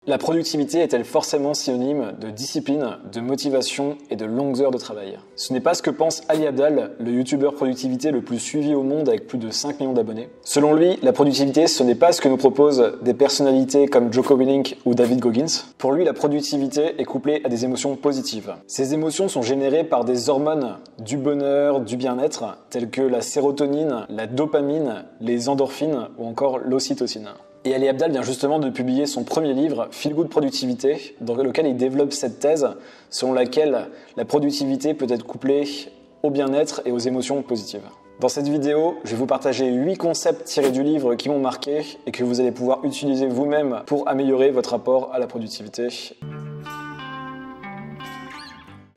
La productivité est-elle forcément synonyme de discipline, de motivation et de longues heures de travail? Ce n'est pas ce que pense Ali Abdaal, le youtubeur productivité le plus suivi au monde avec plus de 5 millions d'abonnés. Selon lui, la productivité, ce n'est pas ce que nous proposent des personnalités comme Jocko Willink ou David Goggins. Pour lui, la productivité est couplée à des émotions positives. Ces émotions sont générées par des hormones du bonheur, du bien-être, telles que la sérotonine, la dopamine, les endorphines ou encore l'ocytocine. Et Ali Abdaal vient justement de publier son premier livre, Feel Good Productivité, dans lequel il développe cette thèse selon laquelle la productivité peut être couplée au bien-être et aux émotions positives. Dans cette vidéo, je vais vous partager 8 concepts tirés du livre qui m'ont marqué et que vous allez pouvoir utiliser vous-même pour améliorer votre rapport à la productivité.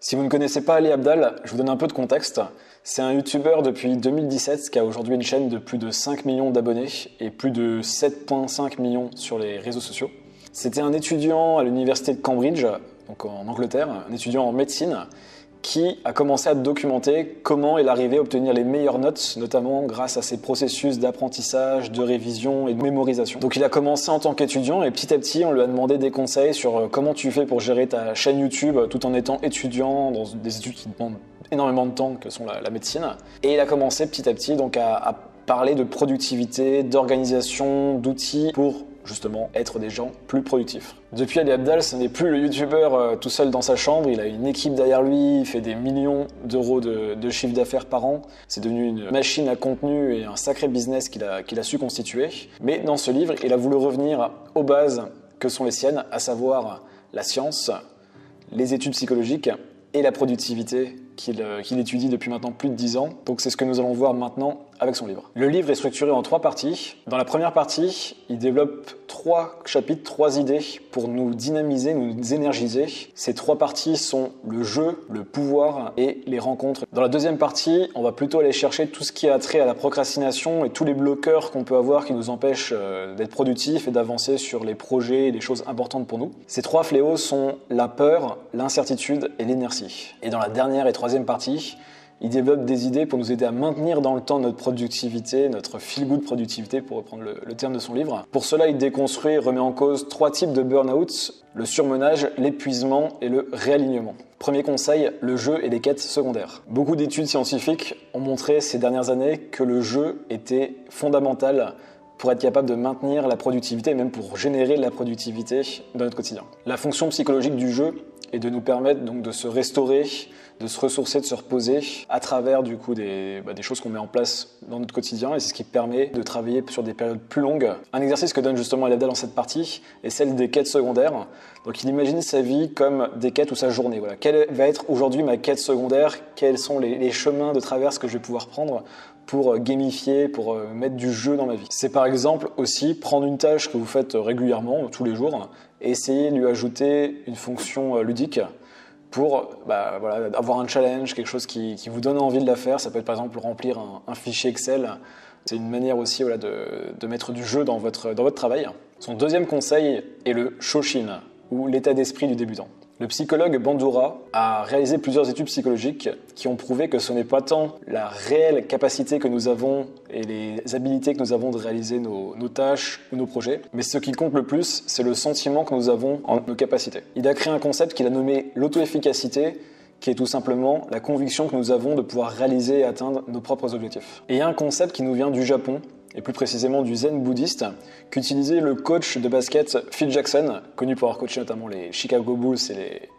Si vous ne connaissez pas Ali Abdaal, je vous donne un peu de contexte. C'est un youtubeur depuis 2017 qui a aujourd'hui une chaîne de plus de 5 millions d'abonnés et plus de 7,5 millions sur les réseaux sociaux. C'était un étudiant à l'université de Cambridge, donc en Angleterre, un étudiant en médecine, qui a commencé à documenter comment il arrivait à obtenir les meilleures notes, notamment grâce à ses processus d'apprentissage, de révision et de mémorisation. Donc il a commencé en tant qu'étudiant et petit à petit on lui a demandé des conseils sur comment tu fais pour gérer ta chaîne YouTube tout en étant étudiant dans des études qui demandent énormément de temps que sont la médecine. Et il a commencé petit à petit donc à parler de productivité, d'organisation, d'outils pour justement être des gens plus productifs. Depuis, Ali Abdaal, ce n'est plus le youtubeur tout seul dans sa chambre, il a une équipe derrière lui, il fait des millions d'euros de chiffre d'affaires par an. C'est devenu une machine à contenu et un sacré business qu'il a su constituer. Mais dans ce livre, il a voulu revenir aux bases que sont les siennes, à savoir la science, les études psychologiques et la productivité qu'il étudie depuis maintenant plus de 10 ans. Donc c'est ce que nous allons voir maintenant avec son livre. Le livre est structuré en 3 parties. Dans la première partie, il développe 3 chapitres, 3 idées pour nous dynamiser, nous énergiser. Ces 3 parties sont le jeu, le pouvoir et les rencontres. Dans la deuxième partie, on va plutôt aller chercher tout ce qui a trait à la procrastination et tous les bloqueurs qu'on peut avoir qui nous empêchent d'être productifs et d'avancer sur les projets et les choses importantes pour nous. Ces 3 fléaux sont la peur, l'incertitude et l'inertie. Et dans la dernière et troisième partie, il développe des idées pour nous aider à maintenir dans le temps notre productivité, notre feel-good productivité, pour reprendre le terme de son livre. Pour cela, il déconstruit et remet en cause 3 types de burn-out, le surmenage, l'épuisement et le réalignement. Premier conseil, le jeu et les quêtes secondaires. Beaucoup d'études scientifiques ont montré ces dernières années que le jeu était fondamental pour être capable de maintenir la productivité et même pour générer la productivité dans notre quotidien. La fonction psychologique du jeu est de nous permettre donc de se restaurer, de se ressourcer, de se reposer à travers du coup des choses qu'on met en place dans notre quotidien, et c'est ce qui permet de travailler sur des périodes plus longues. Un exercice que donne justement Ali Abdaal dans cette partie est celle des quêtes secondaires. Donc il imagine sa vie comme des quêtes ou sa journée. Voilà. Quelle va être aujourd'hui ma quête secondaire? Quels sont les chemins de traverse que je vais pouvoir prendre pour gamifier, pour mettre du jeu dans ma vie? C'est par exemple aussi prendre une tâche que vous faites régulièrement, tous les jours, et essayer de lui ajouter une fonction ludique pour avoir un challenge, quelque chose qui vous donne envie de la faire. Ça peut être par exemple remplir un fichier Excel. C'est une manière aussi de mettre du jeu dans votre travail. Son deuxième conseil est le Shoshin, ou l'état d'esprit du débutant. Le psychologue Bandura a réalisé plusieurs études psychologiques qui ont prouvé que ce n'est pas tant la réelle capacité que nous avons et les habilités que nous avons de réaliser nos tâches ou nos projets, mais ce qui compte le plus, c'est le sentiment que nous avons en nos capacités. Il a créé un concept qu'il a nommé l'auto-efficacité, qui est tout simplement la conviction que nous avons de pouvoir réaliser et atteindre nos propres objectifs. Et il y a un concept qui nous vient du Japon, et plus précisément du zen bouddhiste, qu'utilisait le coach de basket Phil Jackson, connu pour avoir coaché notamment les Chicago Bulls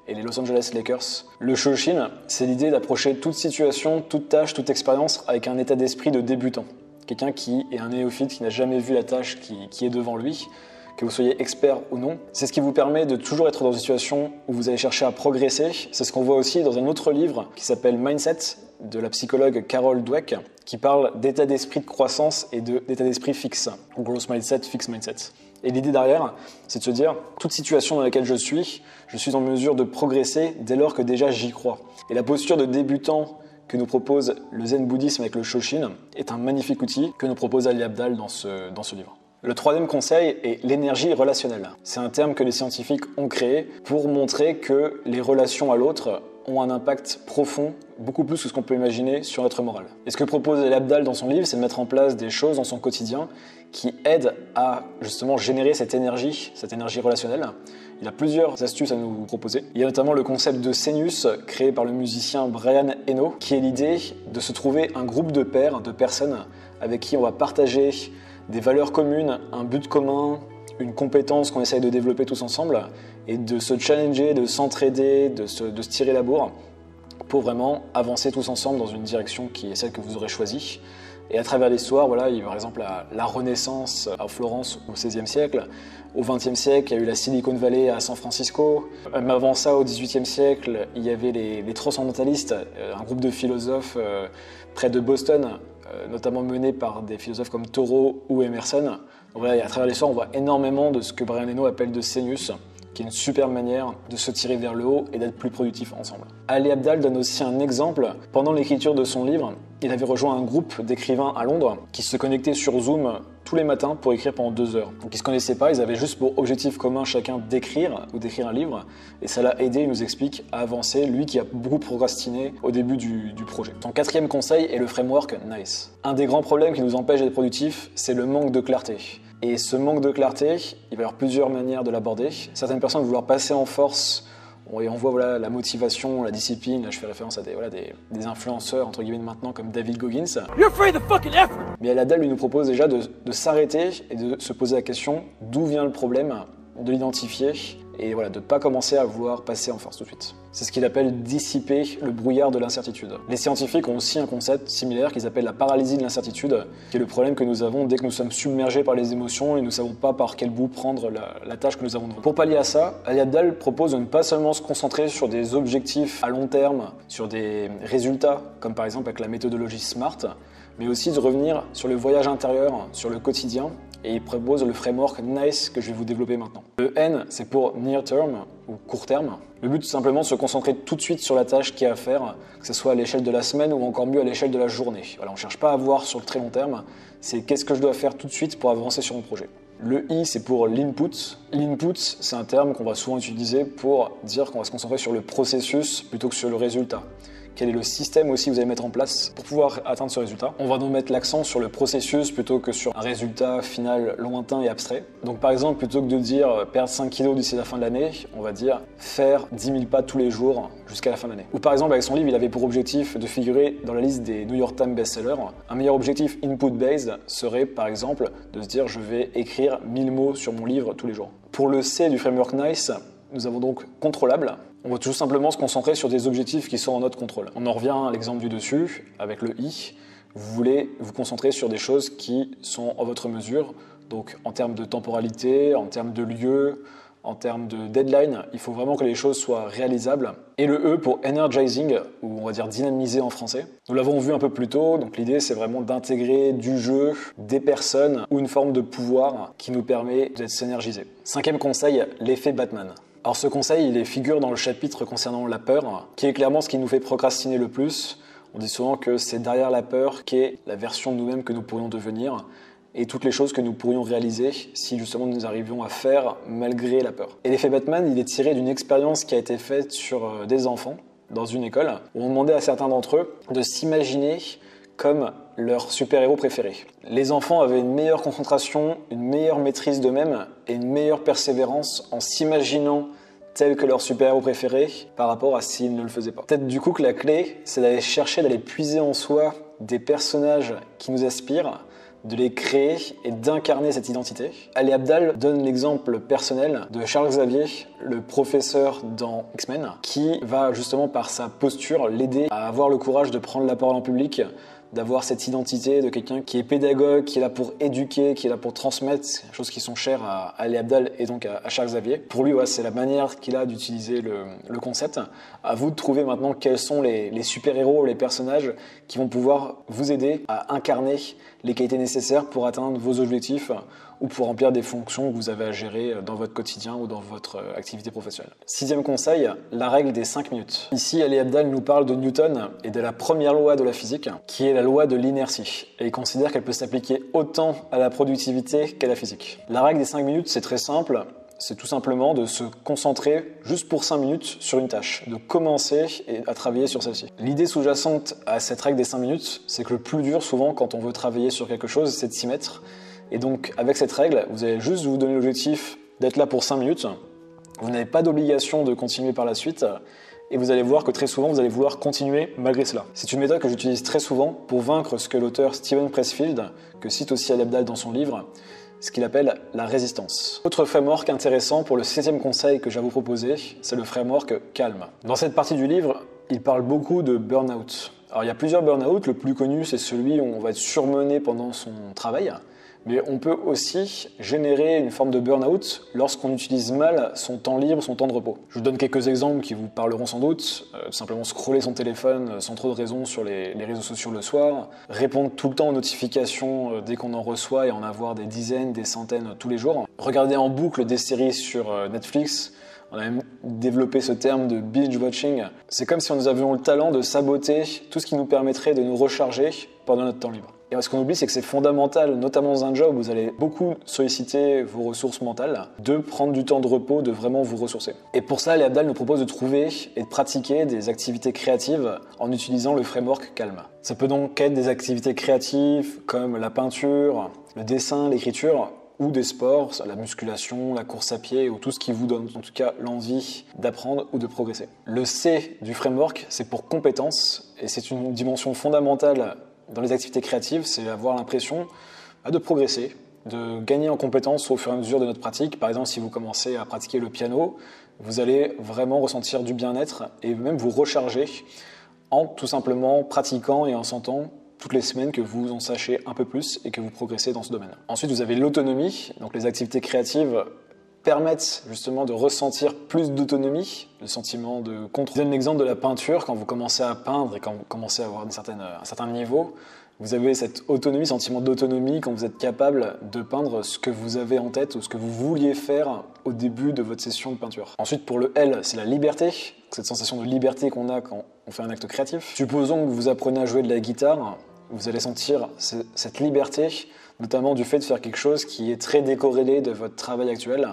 et les Los Angeles Lakers. Le Shoshin, c'est l'idée d'approcher toute situation, toute tâche, toute expérience avec un état d'esprit de débutant. Quelqu'un qui est un néophyte, qui n'a jamais vu la tâche qui est devant lui, que vous soyez expert ou non. C'est ce qui vous permet de toujours être dans une situation où vous allez chercher à progresser. C'est ce qu'on voit aussi dans un autre livre qui s'appelle Mindset, de la psychologue Carol Dweck, qui parle d'état d'esprit de croissance et d'état d'esprit fixe, ou growth mindset, fixed mindset. Et l'idée derrière, c'est de se dire, toute situation dans laquelle je suis en mesure de progresser dès lors que déjà j'y crois. Et la posture de débutant que nous propose le zen bouddhisme avec le Shoshin est un magnifique outil que nous propose Ali Abdaal dans ce livre. Le troisième conseil est l'énergie relationnelle. C'est un terme que les scientifiques ont créé pour montrer que les relations à l'autre ont un impact profond, beaucoup plus que ce qu'on peut imaginer sur notre morale. Et ce que propose Ali Abdaal dans son livre, c'est de mettre en place des choses dans son quotidien qui aident à justement générer cette énergie relationnelle. Il a plusieurs astuces à nous proposer. Il y a notamment le concept de Sénius, créé par le musicien Brian Eno, qui est l'idée de se trouver un groupe de pairs, de personnes avec qui on va partager des valeurs communes, un but commun, une compétence qu'on essaye de développer tous ensemble, et de se challenger, de s'entraider, de se tirer la bourre pour vraiment avancer tous ensemble dans une direction qui est celle que vous aurez choisie. Et à travers l'histoire, voilà, il y a par exemple la Renaissance à Florence au XVIe siècle. Au XXe siècle, il y a eu la Silicon Valley à San Francisco. Même avant ça, au XVIIIe siècle, il y avait les transcendantalistes, un groupe de philosophes près de Boston, notamment mené par des philosophes comme Thoreau ou Emerson. Donc voilà, à travers l'histoire, on voit énormément de ce que Brian Eno appelle de Sénius, qui est une super manière de se tirer vers le haut et d'être plus productif ensemble. Ali Abdaal donne aussi un exemple. Pendant l'écriture de son livre, il avait rejoint un groupe d'écrivains à Londres qui se connectaient sur Zoom tous les matins pour écrire pendant 2 heures. Donc ils ne se connaissaient pas, ils avaient juste pour objectif commun chacun d'écrire ou d'écrire un livre. Et ça l'a aidé, il nous explique, à avancer, lui qui a beaucoup procrastiné au début du projet. Son 4e conseil est le framework NICE. Un des grands problèmes qui nous empêche d'être productif, c'est le manque de clarté. Et ce manque de clarté, il va y avoir plusieurs manières de l'aborder. Certaines personnes vont vouloir passer en force, et on voit voilà, la motivation, la discipline. Là, je fais référence à des influenceurs entre guillemets de maintenant comme David Goggins. You're afraid of fucking effort. Mais Ali Abdaal lui nous propose déjà de s'arrêter et de se poser la question d'où vient le problème, de l'identifier et voilà, de ne pas commencer à vouloir passer en force tout de suite. C'est ce qu'il appelle dissiper le brouillard de l'incertitude. Les scientifiques ont aussi un concept similaire qu'ils appellent la paralysie de l'incertitude, qui est le problème que nous avons dès que nous sommes submergés par les émotions et nous ne savons pas par quel bout prendre la tâche que nous avons devant nous. Pour pallier à ça, Ali Abdaal propose de ne pas seulement se concentrer sur des objectifs à long terme, sur des résultats, comme par exemple avec la méthodologie SMART, mais aussi de revenir sur le voyage intérieur, sur le quotidien, et il propose le framework NICE que je vais vous développer maintenant. Le N, c'est pour near term ou court terme. Le but, c'est simplement de se concentrer tout de suite sur la tâche qu'il y a à faire, que ce soit à l'échelle de la semaine ou encore mieux à l'échelle de la journée. Voilà, on ne cherche pas à voir sur le très long terme, c'est qu'est-ce que je dois faire tout de suite pour avancer sur mon projet. Le I, c'est pour l'input. L'input, c'est un terme qu'on va souvent utiliser pour dire qu'on va se concentrer sur le processus plutôt que sur le résultat. Quel est le système aussi que vous allez mettre en place pour pouvoir atteindre ce résultat. On va donc mettre l'accent sur le processus plutôt que sur un résultat final lointain et abstrait. Donc par exemple, plutôt que de dire perdre 5 kilos d'ici la fin de l'année, on va dire faire 10 000 pas tous les jours jusqu'à la fin de l'année. Ou par exemple, avec son livre, il avait pour objectif de figurer dans la liste des New York Times best-sellers. Un meilleur objectif input-based serait par exemple de se dire je vais écrire 1000 mots sur mon livre tous les jours. Pour le C du framework NICE, nous avons donc contrôlable. On va tout simplement se concentrer sur des objectifs qui sont en notre contrôle. On en revient à l'exemple du dessus, avec le I. Vous voulez vous concentrer sur des choses qui sont en votre mesure. Donc en termes de temporalité, en termes de lieu, en termes de deadline, il faut vraiment que les choses soient réalisables. Et le E pour energizing, ou on va dire dynamiser en français. Nous l'avons vu un peu plus tôt, donc l'idée c'est vraiment d'intégrer du jeu, des personnes ou une forme de pouvoir qui nous permet d'être s'énergiser. 5e conseil, l'effet Batman. Alors ce conseil, il figure dans le chapitre concernant la peur, qui est clairement ce qui nous fait procrastiner le plus. On dit souvent que c'est derrière la peur qu'est la version de nous-mêmes que nous pourrions devenir et toutes les choses que nous pourrions réaliser si justement nous arrivions à faire malgré la peur. Et l'effet Batman, il est tiré d'une expérience qui a été faite sur des enfants dans une école où on demandait à certains d'entre eux de s'imaginer comme leur super-héros préféré. Les enfants avaient une meilleure concentration, une meilleure maîtrise d'eux-mêmes et une meilleure persévérance en s'imaginant tel que leur super-héros préféré par rapport à s'ils ne le faisaient pas. Peut-être du coup que la clé, c'est d'aller chercher, d'aller puiser en soi des personnages qui nous aspirent, de les créer et d'incarner cette identité. Ali Abdaal donne l'exemple personnel de Charles Xavier, le professeur dans X-Men, qui va justement par sa posture l'aider à avoir le courage de prendre la parole en public, d'avoir cette identité de quelqu'un qui est pédagogue, qui est là pour éduquer, qui est là pour transmettre, choses qui sont chères à Ali Abdaal et donc à Charles Xavier. Pour lui, ouais, c'est la manière qu'il a d'utiliser le concept. À vous de trouver maintenant quels sont les super-héros, les personnages qui vont pouvoir vous aider à incarner les qualités nécessaires pour atteindre vos objectifs ou pour remplir des fonctions que vous avez à gérer dans votre quotidien ou dans votre activité professionnelle. 6e conseil, la règle des 5 minutes. Ici, Ali Abdaal nous parle de Newton et de la première loi de la physique, qui est la loi de l'inertie. Et il considère qu'elle peut s'appliquer autant à la productivité qu'à la physique. La règle des 5 minutes, c'est très simple. c'est tout simplement de se concentrer juste pour 5 minutes sur une tâche, de commencer à travailler sur celle-ci. L'idée sous-jacente à cette règle des 5 minutes, c'est que le plus dur souvent quand on veut travailler sur quelque chose, c'est de s'y mettre. Et donc avec cette règle, vous allez juste vous donner l'objectif d'être là pour 5 minutes. Vous n'avez pas d'obligation de continuer par la suite. Et vous allez voir que très souvent, vous allez vouloir continuer malgré cela. C'est une méthode que j'utilise très souvent pour vaincre ce que l'auteur Steven Pressfield, que cite aussi Ali Abdaal dans son livre, ce qu'il appelle la résistance. Autre framework intéressant pour le 7e conseil que j'ai à vous proposer, c'est le framework Calm. Dans cette partie du livre, il parle beaucoup de burn-out. Alors il y a plusieurs burn-out, le plus connu c'est celui où on va être surmené pendant son travail, mais on peut aussi générer une forme de burn-out lorsqu'on utilise mal son temps libre, son temps de repos. Je vous donne quelques exemples qui vous parleront sans doute. Tout simplement scroller son téléphone sans trop de raison sur les réseaux sociaux le soir, répondre tout le temps aux notifications dès qu'on en reçoit et en avoir des dizaines, des centaines tous les jours, regarder en boucle des séries sur Netflix. On a même développé ce terme de binge-watching. C'est comme si nous avions le talent de saboter tout ce qui nous permettrait de nous recharger pendant notre temps libre. Et ce qu'on oublie, c'est que c'est fondamental, notamment dans un job où vous allez beaucoup solliciter vos ressources mentales, de prendre du temps de repos, de vraiment vous ressourcer. Et pour ça, Ali Abdaal nous propose de trouver et de pratiquer des activités créatives en utilisant le framework Calm. Ça peut donc être des activités créatives comme la peinture, le dessin, l'écriture, ou des sports, la musculation, la course à pied, ou tout ce qui vous donne en tout cas l'envie d'apprendre ou de progresser. Le C du framework, c'est pour compétence, et c'est une dimension fondamentale dans les activités créatives, c'est avoir l'impression de progresser, de gagner en compétences au fur et à mesure de notre pratique. Par exemple, si vous commencez à pratiquer le piano, vous allez vraiment ressentir du bien-être et même vous recharger en tout simplement pratiquant et en sentant toutes les semaines que vous en sachez un peu plus et que vous progressez dans ce domaine. Ensuite, vous avez l'autonomie. Donc les activités créatives permettent justement de ressentir plus d'autonomie, le sentiment de contrôle. Je donne l'exemple de la peinture. Quand vous commencez à peindre et quand vous commencez à avoir un certain niveau, vous avez cette autonomie, sentiment d'autonomie quand vous êtes capable de peindre ce que vous avez en tête ou ce que vous vouliez faire au début de votre session de peinture. Ensuite, pour le L, c'est la liberté, cette sensation de liberté qu'on a quand on fait un acte créatif. Supposons que vous apprenez à jouer de la guitare, vous allez sentir cette liberté, notamment du fait de faire quelque chose qui est très décorrélé de votre travail actuel.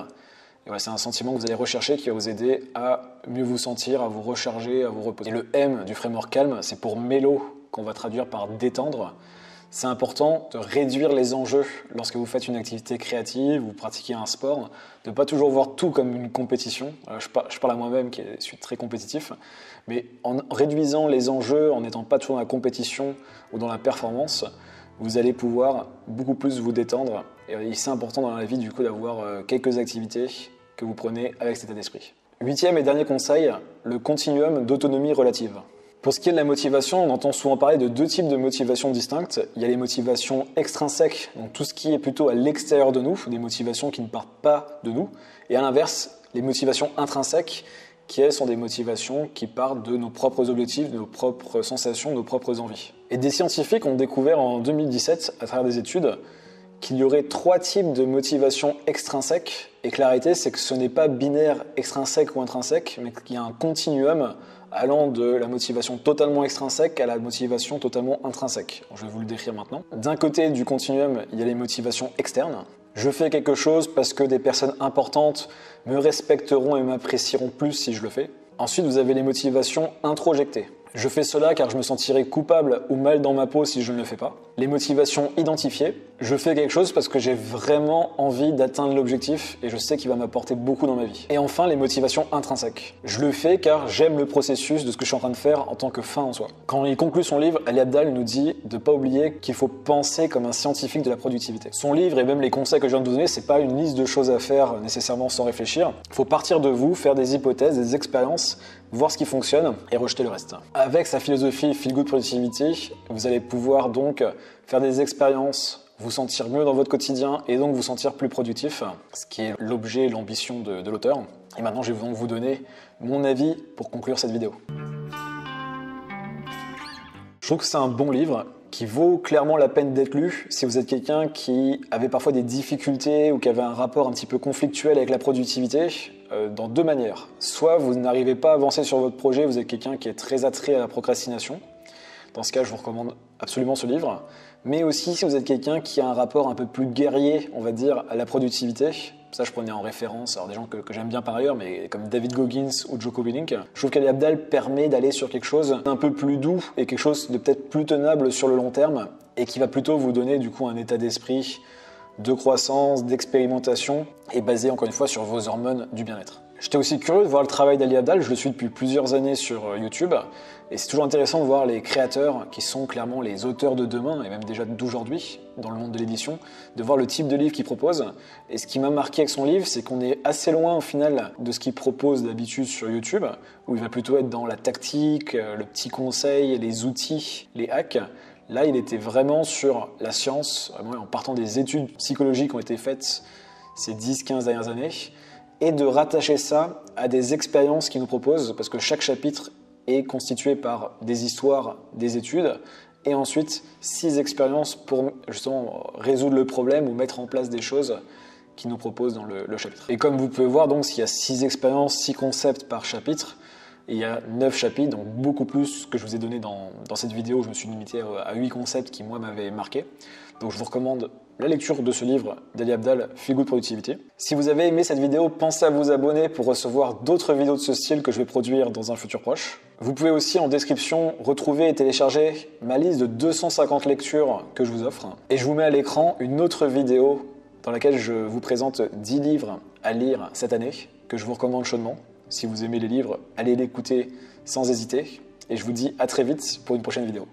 Et ouais, c'est un sentiment que vous allez rechercher qui va vous aider à mieux vous sentir, à vous recharger, à vous reposer. Et le M du framework Calm, c'est pour mélo, qu'on va traduire par détendre. C'est important de réduire les enjeux lorsque vous faites une activité créative ou pratiquez un sport, de ne pas toujours voir tout comme une compétition. Je parle à moi-même qui suis très compétitif, mais en réduisant les enjeux, en n'étant pas toujours dans la compétition ou dans la performance, vous allez pouvoir beaucoup plus vous détendre. Et c'est important dans la vie du coup d'avoir quelques activités que vous prenez avec cet état d'esprit. 8e et dernier conseil, le continuum d'autonomie relative. Pour ce qui est de la motivation, on entend souvent parler de 2 types de motivations distinctes. Il y a les motivations extrinsèques, donc tout ce qui est plutôt à l'extérieur de nous, des motivations qui ne partent pas de nous. Et à l'inverse, les motivations intrinsèques, qui elles sont des motivations qui partent de nos propres objectifs, de nos propres sensations, de nos propres envies. Et des scientifiques ont découvert en 2017, à travers des études, qu'il y aurait 3 types de motivations extrinsèques. Et que la réalité, c'est que ce n'est pas binaire extrinsèque ou intrinsèque, mais qu'il y a un continuum allant de la motivation totalement extrinsèque à la motivation totalement intrinsèque. Je vais vous le décrire maintenant. D'un côté du continuum, il y a les motivations externes. Je fais quelque chose parce que des personnes importantes me respecteront et m'apprécieront plus si je le fais. Ensuite, vous avez les motivations introjectées. Je fais cela car je me sentirai coupable ou mal dans ma peau si je ne le fais pas. Les motivations identifiées. Je fais quelque chose parce que j'ai vraiment envie d'atteindre l'objectif et je sais qu'il va m'apporter beaucoup dans ma vie. Et enfin, les motivations intrinsèques. Je le fais car j'aime le processus de ce que je suis en train de faire en tant que fin en soi. Quand il conclut son livre, Ali Abdaal nous dit de ne pas oublier qu'il faut penser comme un scientifique de la productivité. Son livre et même les conseils que je viens de vous donner, c'est pas une liste de choses à faire nécessairement sans réfléchir. Il faut partir de vous, faire des hypothèses, des expériences, voir ce qui fonctionne et rejeter le reste. Avec sa philosophie Feel Good Productivity, vous allez pouvoir donc faire des expériences, vous sentir mieux dans votre quotidien et donc vous sentir plus productif, ce qui est l'objet et l'ambition de l'auteur. Et maintenant, je vais donc vous donner mon avis pour conclure cette vidéo. Je trouve que c'est un bon livre qui vaut clairement la peine d'être lu si vous êtes quelqu'un qui avait parfois des difficultés ou qui avait un rapport un petit peu conflictuel avec la productivité, dans 2 manières. Soit vous n'arrivez pas à avancer sur votre projet, vous êtes quelqu'un qui est très attrait à la procrastination. Dans ce cas, je vous recommande absolument ce livre. Mais aussi, si vous êtes quelqu'un qui a un rapport un peu plus guerrier, on va dire, à la productivité, ça je prenais en référence alors des gens que j'aime bien par ailleurs, mais comme David Goggins ou Jocko Willink, je trouve qu'Ali Abdaal permet d'aller sur quelque chose d'un peu plus doux et quelque chose de peut-être plus tenable sur le long terme et qui va plutôt vous donner du coup un état d'esprit de croissance, d'expérimentation et basé encore une fois sur vos hormones du bien-être. J'étais aussi curieux de voir le travail d'Ali Abdaal, je le suis depuis plusieurs années sur YouTube et c'est toujours intéressant de voir les créateurs qui sont clairement les auteurs de demain et même déjà d'aujourd'hui dans le monde de l'édition, de voir le type de livre qu'il propose. Et ce qui m'a marqué avec son livre, c'est qu'on est assez loin au final de ce qu'il propose d'habitude sur YouTube, où il va plutôt être dans la tactique, le petit conseil, les outils, les hacks. Là, il était vraiment sur la science, vraiment en partant des études psychologiques qui ont été faites ces 10-15 dernières années, et de rattacher ça à des expériences qu'il nous propose, parce que chaque chapitre est constitué par des histoires, des études, et ensuite 6 expériences pour justement résoudre le problème ou mettre en place des choses qu'il nous propose dans le chapitre. Et comme vous pouvez voir, donc, s'il y a 6 expériences, 6 concepts par chapitre, et il y a 9 chapitres, donc beaucoup plus que je vous ai donné dans cette vidéo. Je me suis limité à 8 concepts qui, moi, m'avaient marqué. Donc je vous recommande la lecture de ce livre d'Ali Abdaal, Feel Good Productivity. Si vous avez aimé cette vidéo, pensez à vous abonner pour recevoir d'autres vidéos de ce style que je vais produire dans un futur proche. Vous pouvez aussi en description retrouver et télécharger ma liste de 250 lectures que je vous offre. Et je vous mets à l'écran une autre vidéo dans laquelle je vous présente 10 livres à lire cette année que je vous recommande chaudement. Si vous aimez les livres, allez l'écouter sans hésiter. Et je vous dis à très vite pour une prochaine vidéo.